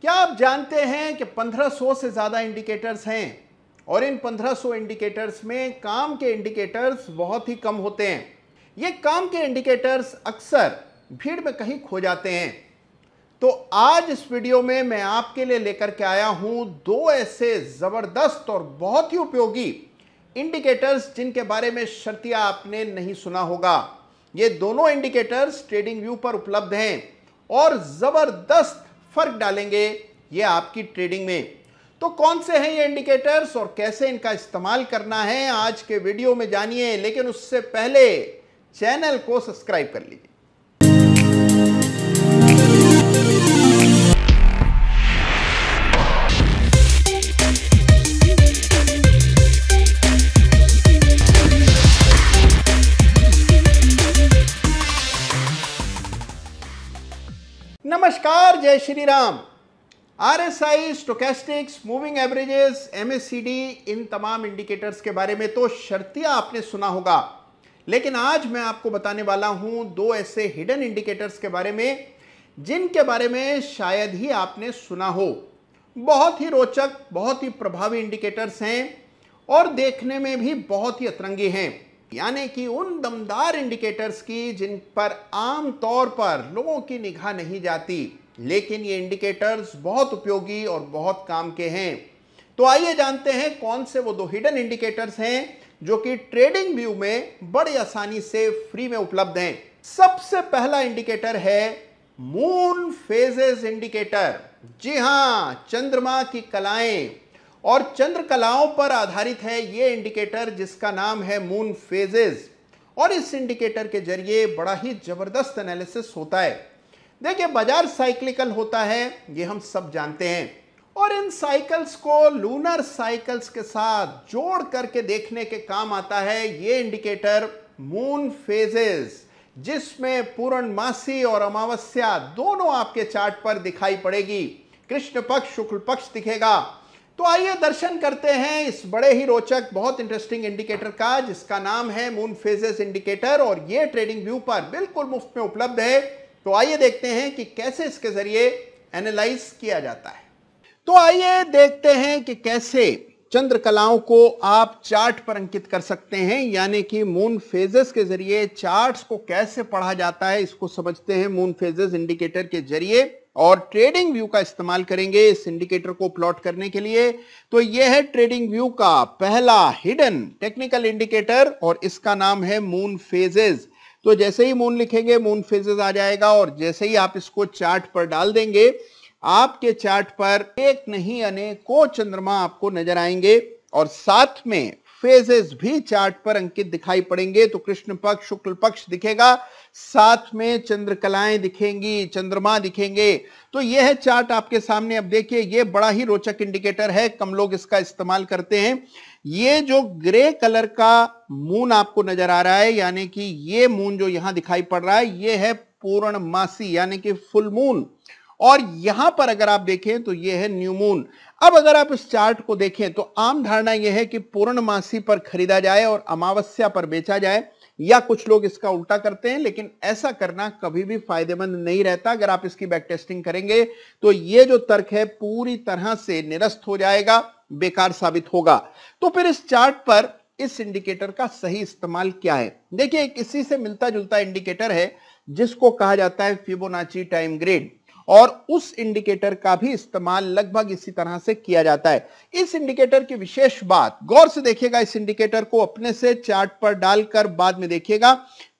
क्या आप जानते हैं कि 1500 से ज़्यादा इंडिकेटर्स हैं और इन 1500 इंडिकेटर्स में काम के इंडिकेटर्स बहुत ही कम होते हैं। ये काम के इंडिकेटर्स अक्सर भीड़ में कहीं खो जाते हैं। तो आज इस वीडियो में मैं आपके लिए लेकर के आया हूं दो ऐसे ज़बरदस्त और बहुत ही उपयोगी इंडिकेटर्स जिनके बारे में शर्तिया आपने नहीं सुना होगा। ये दोनों इंडिकेटर्स ट्रेडिंग व्यू पर उपलब्ध हैं और ज़बरदस्त फर्क डालेंगे ये आपकी ट्रेडिंग में। तो कौन से हैं ये इंडिकेटर्स और कैसे इनका इस्तेमाल करना है आज के वीडियो में जानिए, लेकिन उससे पहले चैनल को सब्सक्राइब कर लीजिए। नमस्कार, जय Shri Ram. RSI, stochastics, moving averages, MACD, इन तमाम इंडिकेटर्स के बारे में तो शर्तिया आपने सुना होगा, लेकिन आज मैं आपको बताने वाला हूं दो ऐसे हिडन इंडिकेटर्स के बारे में जिनके बारे में शायद ही आपने सुना हो। बहुत ही रोचक, बहुत ही प्रभावी इंडिकेटर्स हैं और देखने में भी बहुत ही अतरंगी हैं, यानी कि उन दमदार इंडिकेटर्स की जिन पर आम तौर पर लोगों की निगाह नहीं जाती, लेकिन ये इंडिकेटर्स बहुत उपयोगी और बहुत काम के हैं। तो आइए जानते हैं कौन से वो दो हिडन इंडिकेटर्स हैं जो कि ट्रेडिंग व्यू में बड़ी आसानी से फ्री में उपलब्ध हैं। सबसे पहला इंडिकेटर है मून फेजेस इंडिकेटर। जी हां, चंद्रमा की कलाएं और चंद्र कलाओं पर आधारित है ये इंडिकेटर जिसका नाम है मून फेजेस। और इस इंडिकेटर के जरिए बड़ा ही जबरदस्त एनालिसिस होता है। देखिए, बाजार साइक्लिकल होता है, ये हम सब जानते हैं, और इन साइकिल्स को लूनर साइकिल्स के साथ जोड़ करके देखने के काम आता है ये इंडिकेटर मून फेजेस, जिसमें पूर्णमासी और अमावस्या दोनों आपके चार्ट पर दिखाई पड़ेगी। कृष्ण पक्ष, शुक्ल पक्ष दिखेगा। तो आइए दर्शन करते हैं इस बड़े ही रोचक, बहुत इंटरेस्टिंग इंडिकेटर का जिसका नाम है मून फेजेस इंडिकेटर, और ये ट्रेडिंग व्यू पर बिल्कुल मुफ्त में उपलब्ध है। तो आइए देखते हैं कि कैसे इसके जरिए एनालाइज किया जाता है। तो आइए देखते हैं कि कैसे चंद्र कलाओं को आप चार्ट पर अंकित कर सकते हैं, यानी कि मून फेजेस के जरिए चार्ट्स को कैसे पढ़ा जाता है, इसको समझते हैं मून फेजेस इंडिकेटर के जरिए, और ट्रेडिंग व्यू का इस्तेमाल करेंगे इस इंडिकेटर को प्लॉट करने के लिए। तो यह है ट्रेडिंग व्यू का पहला हिडन टेक्निकल इंडिकेटर और इसका नाम है मून फेजेस। तो जैसे ही मून लिखेंगे मून फेजेस आ जाएगा, और जैसे ही आप इसको चार्ट पर डाल देंगे आपके चार्ट पर एक नहीं अनेकों चंद्रमा आपको नजर आएंगे और साथ में फेजेस भी चार्ट पर अंकित दिखाई पड़ेंगे। तो कृष्ण पक्ष, शुक्ल पक्ष दिखेगा, साथ में चंद्रकलाएं दिखेंगी, चंद्रमा दिखेंगे। तो यह है चार्ट आपके सामने। अब देखिए, यह बड़ा ही रोचक इंडिकेटर है, कम लोग इसका इस्तेमाल करते हैं। ये जो ग्रे कलर का मून आपको नजर आ रहा है, यानी कि ये मून जो यहां दिखाई पड़ रहा है, ये है पूर्णमासी यानी कि फुल मून, और यहां पर अगर आप देखें तो यह है न्यू मून। अब अगर आप इस चार्ट को देखें तो आम धारणा यह है कि पूर्णमासी पर खरीदा जाए और अमावस्या पर बेचा जाए, या कुछ लोग इसका उल्टा करते हैं, लेकिन ऐसा करना कभी भी फायदेमंद नहीं रहता। अगर आप इसकी बैक टेस्टिंग करेंगे तो यह जो तर्क है पूरी तरह से निरस्त हो जाएगा, बेकार साबित होगा। तो फिर इस चार्ट पर इस इंडिकेटर का सही इस्तेमाल क्या है? देखिए, एक इसी से मिलता जुलता इंडिकेटर है जिसको कहा जाता है फिबोनाची टाइम ग्रेड, और उस इंडिकेटर का भी इस्तेमाल लगभग इसी तरह से किया जाता है। इस इंडिकेटर की विशेष बात, गौर से देखिएगा, इस इंडिकेटर को अपने से चार्ट पर डालकर बाद में देखिएगा,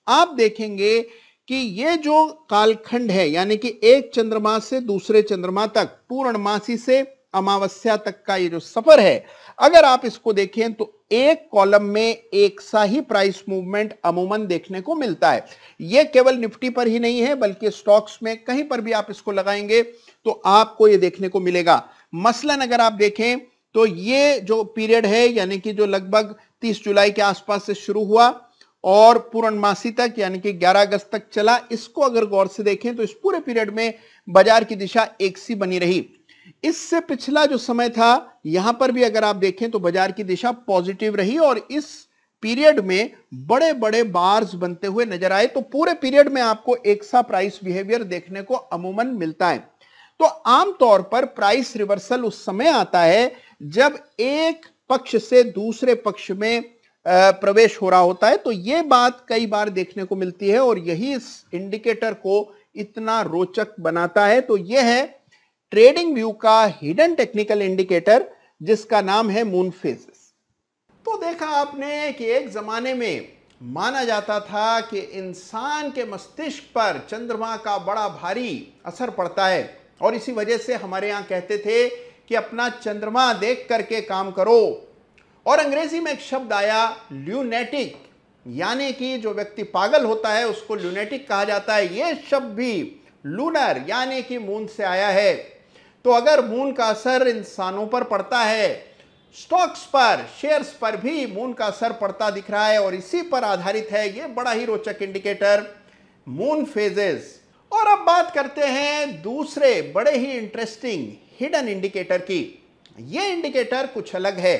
आप देखेंगे कि ये जो कालखंड है, यानी कि एक चंद्रमा से दूसरे चंद्रमा तक, पूर्णमासी से अमावस्या तक का ये जो सफर है, अगर आप इसको देखें तो एक कॉलम में एक सा ही प्राइस मूवमेंट अमूमन देखने को मिलता है। यह केवल निफ्टी पर ही नहीं है, बल्कि स्टॉक्स में कहीं पर भी आप इसको लगाएंगे तो आपको यह देखने को मिलेगा। मसलन अगर आप देखें तो ये जो पीरियड है, यानी कि जो लगभग 30 जुलाई के आसपास से शुरू हुआ और पूर्णमासी तक यानी कि 11 अगस्त तक चला, इसको अगर गौर से देखें तो इस पूरे पीरियड में बाजार की दिशा एक सी बनी रही। इससे पिछला जो समय था, यहां पर भी अगर आप देखें तो बाजार की दिशा पॉजिटिव रही और इस पीरियड में बड़े बड़े बार्स बनते हुए नजर आए। तो पूरे पीरियड में आपको एक सा प्राइस बिहेवियर देखने को अमूमन मिलता है। तो आमतौर पर प्राइस रिवर्सल उस समय आता है जब एक पक्ष से दूसरे पक्ष में प्रवेश हो रहा होता है। तो यह बात कई बार देखने को मिलती है और यही इस इंडिकेटर को इतना रोचक बनाता है। तो यह है ट्रेडिंग व्यू का हिडन टेक्निकल इंडिकेटर जिसका नाम है मून फेजेस। तो देखा आपने कि एक जमाने में माना जाता था कि इंसान के मस्तिष्क पर चंद्रमा का बड़ा भारी असर पड़ता है और इसी वजह से हमारे यहां कहते थे कि अपना चंद्रमा देख करके काम करो। और अंग्रेजी में एक शब्द आया ल्यूनेटिक, यानी कि जो व्यक्ति पागल होता है उसको ल्यूनेटिक कहा जाता है। यह शब्द भी लूनर यानी कि मून से आया है। तो अगर मून का असर इंसानों पर पड़ता है, स्टॉक्स पर, शेयर्स पर भी मून का असर पड़ता दिख रहा है और इसी पर आधारित है यह बड़ा ही रोचक इंडिकेटर मून फेजेस। और अब बात करते हैं दूसरे बड़े ही इंटरेस्टिंग हिडन इंडिकेटर की। यह इंडिकेटर कुछ अलग है।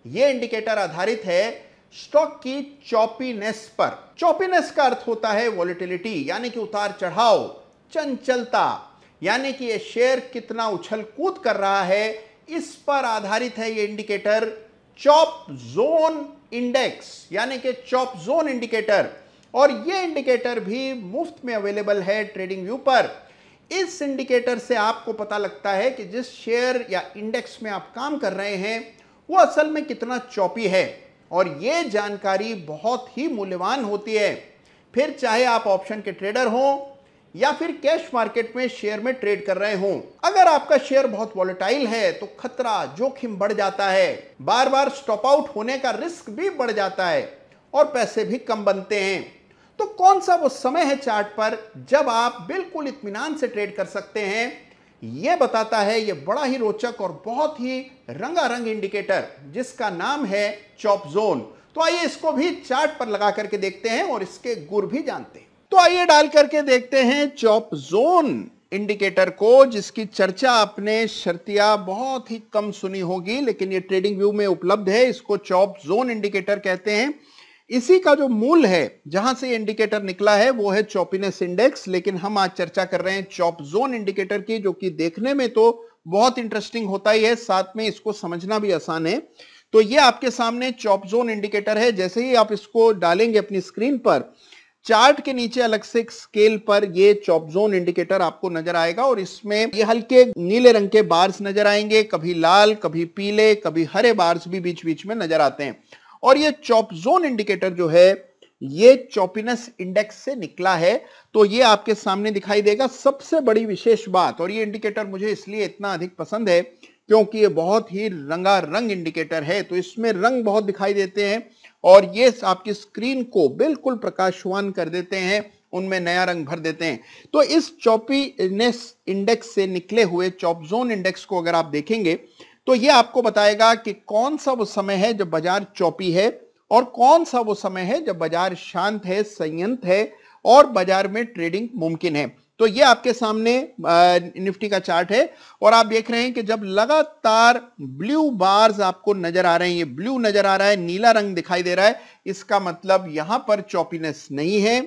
यह इंडिकेटर आधारित है स्टॉक की चॉपीनेस पर। चॉपीनेस का अर्थ होता है वॉलेटिलिटी, यानी कि उतार चढ़ाव, चंचलता, यानी कि यह शेयर कितना उछल कूद कर रहा है, इस पर आधारित है यह इंडिकेटर चॉप जोन इंडेक्स, यानी कि चॉप जोन इंडिकेटर। और यह इंडिकेटर भी मुफ्त में अवेलेबल है ट्रेडिंग व्यू पर। इस इंडिकेटर से आपको पता लगता है कि जिस शेयर या इंडेक्स में आप काम कर रहे हैं वो असल में कितना चॉपी है और यह जानकारी बहुत ही मूल्यवान होती है। फिर चाहे आप ऑप्शन के ट्रेडर हों या फिर कैश मार्केट में शेयर में ट्रेड कर रहे हों। अगर आपका शेयर बहुत वॉलेटाइल है तो खतरा, जोखिम बढ़ जाता है, बार बार स्टॉप आउट होने का रिस्क भी बढ़ जाता है और पैसे भी कम बनते हैं। तो कौन सा वो समय है चार्ट पर जब आप बिल्कुल इत्मीनान से ट्रेड कर सकते हैं, यह बताता है यह बड़ा ही रोचक और बहुत ही रंगारंग इंडिकेटर जिसका नाम है चॉप जोन। तो आइए इसको भी चार्ट पर लगा करके देखते हैं और इसके गुर भी जानते हैं। तो आइए डाल करके देखते हैं चॉप जोन इंडिकेटर को, जिसकी चर्चा आपने शर्तिया बहुत ही कम सुनी होगी, लेकिन ये ट्रेडिंग व्यू में उपलब्ध है। इसको चॉप जोन इंडिकेटर कहते हैं। इसी का जो मूल है, जहां से इंडिकेटर निकला है, वो है चॉपीनेस इंडेक्स। लेकिन हम आज चर्चा कर रहे हैं चॉप जोन इंडिकेटर की, जो कि देखने में तो बहुत इंटरेस्टिंग होता ही है, साथ में इसको समझना भी आसान है। तो ये आपके सामने चॉप जोन इंडिकेटर है। जैसे ही आप इसको डालेंगे अपनी स्क्रीन पर, चार्ट के नीचे अलग से एक स्केल पर ये चॉप जोन इंडिकेटर आपको नजर आएगा और इसमें ये हल्के नीले रंग के बार्स नजर आएंगे, कभी लाल, कभी पीले, कभी हरे बार्स भी बीच बीच में नजर आते हैं। और ये चॉप जोन इंडिकेटर जो है ये चॉपीनेस इंडेक्स से निकला है। तो ये आपके सामने दिखाई देगा। सबसे बड़ी विशेष बात, और ये इंडिकेटर मुझे इसलिए इतना अधिक पसंद है क्योंकि ये बहुत ही रंगारंग इंडिकेटर है। तो इसमें रंग बहुत दिखाई देते हैं और ये आपकी स्क्रीन को बिल्कुल प्रकाशवान कर देते हैं, उनमें नया रंग भर देते हैं। तो इस चॉपीनेस इंडेक्स से निकले हुए चॉप जोन इंडेक्स को अगर आप देखेंगे तो ये आपको बताएगा कि कौन सा वो समय है जब बाजार चौपी है और कौन सा वो समय है जब बाजार शांत है, संयंत्र है और बाजार में ट्रेडिंग मुमकिन है। तो ये आपके सामने निफ्टी का चार्ट है और आप देख रहे हैं कि जब लगातार ब्लू बार्स आपको नजर आ रहे हैं, ये ब्लू नजर आ रहा है, नीला रंग दिखाई दे रहा है, इसका मतलब यहां पर चॉपीनेस नहीं है,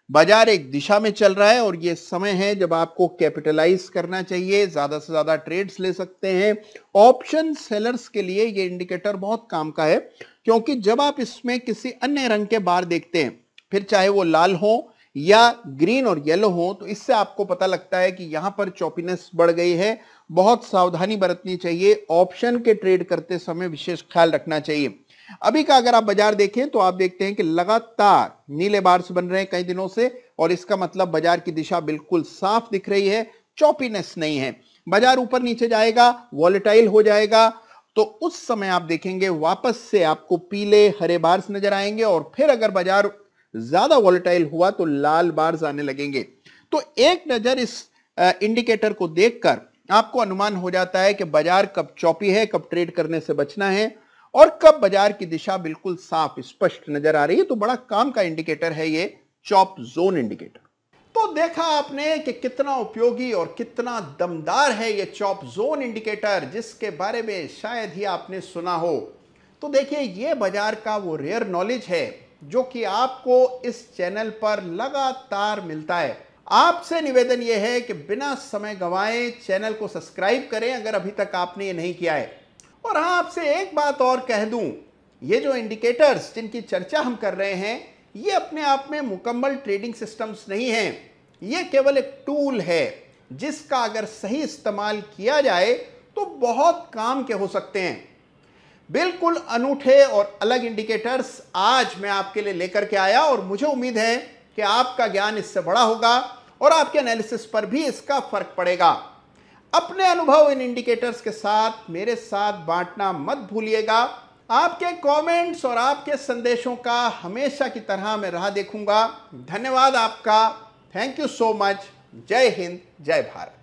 बाजार एक दिशा में चल रहा है और ये समय है जब आपको कैपिटलाइज करना चाहिए, ज्यादा से ज्यादा ट्रेड्स ले सकते हैं। ऑप्शन सेलर्स के लिए ये इंडिकेटर बहुत काम का है, क्योंकि जब आप इसमें किसी अन्य रंग के बार देखते हैं, फिर चाहे वो लाल हो या ग्रीन और येलो हो, तो इससे आपको पता लगता है कि यहां पर चॉपीनेस बढ़ गई है, बहुत सावधानी बरतनी चाहिए, ऑप्शन के ट्रेड करते समय विशेष ख्याल रखना चाहिए। अभी का अगर आप बाजार देखें तो आप देखते हैं कि लगातार नीले बार्स बन रहे हैं कई दिनों से और इसका मतलब बाजार की दिशा बिल्कुल साफ दिख रही है, चॉपीनेस नहीं है। बाजार ऊपर नीचे जाएगा, वॉलेटाइल हो जाएगा, तो उस समय आप देखेंगे वापस से आपको पीले हरे बार्स नजर आएंगे और फिर अगर बाजार ज्यादा वॉलेटाइल हुआ तो लाल बार्स आने लगेंगे। तो एक नजर इस इंडिकेटर को देखकर आपको अनुमान हो जाता है कि बाजार कब चौपी है, कब ट्रेड करने से बचना है और कब बाजार की दिशा बिल्कुल साफ स्पष्ट नजर आ रही है। तो बड़ा काम का इंडिकेटर है ये चॉप जोन इंडिकेटर। तो देखा आपने कि कितना उपयोगी और कितना दमदार है ये चॉप जोन इंडिकेटर, जिसके बारे में शायद ही आपने सुना हो। तो देखिए, ये बाजार का वो रेयर नॉलेज है जो कि आपको इस चैनल पर लगातार मिलता है। आपसे निवेदन यह है कि बिना समय गंवाए चैनल को सब्सक्राइब करें अगर अभी तक आपने ये नहीं किया है। और हाँ, आपसे एक बात और कह दूं, ये जो इंडिकेटर्स जिनकी चर्चा हम कर रहे हैं, ये अपने आप में मुकम्मल ट्रेडिंग सिस्टम्स नहीं हैं। ये केवल एक टूल है जिसका अगर सही इस्तेमाल किया जाए तो बहुत काम के हो सकते हैं। बिल्कुल अनूठे और अलग इंडिकेटर्स आज मैं आपके लिए लेकर के आया और मुझे उम्मीद है कि आपका ज्ञान इससे बड़ा होगा और आपके एनालिसिस पर भी इसका फर्क पड़ेगा। अपने अनुभव इन इंडिकेटर्स के साथ मेरे साथ बांटना मत भूलिएगा। आपके कमेंट्स और आपके संदेशों का हमेशा की तरह मैं राह देखूंगा। धन्यवाद आपका। Thank you so much. जय हिंद, जय भारत।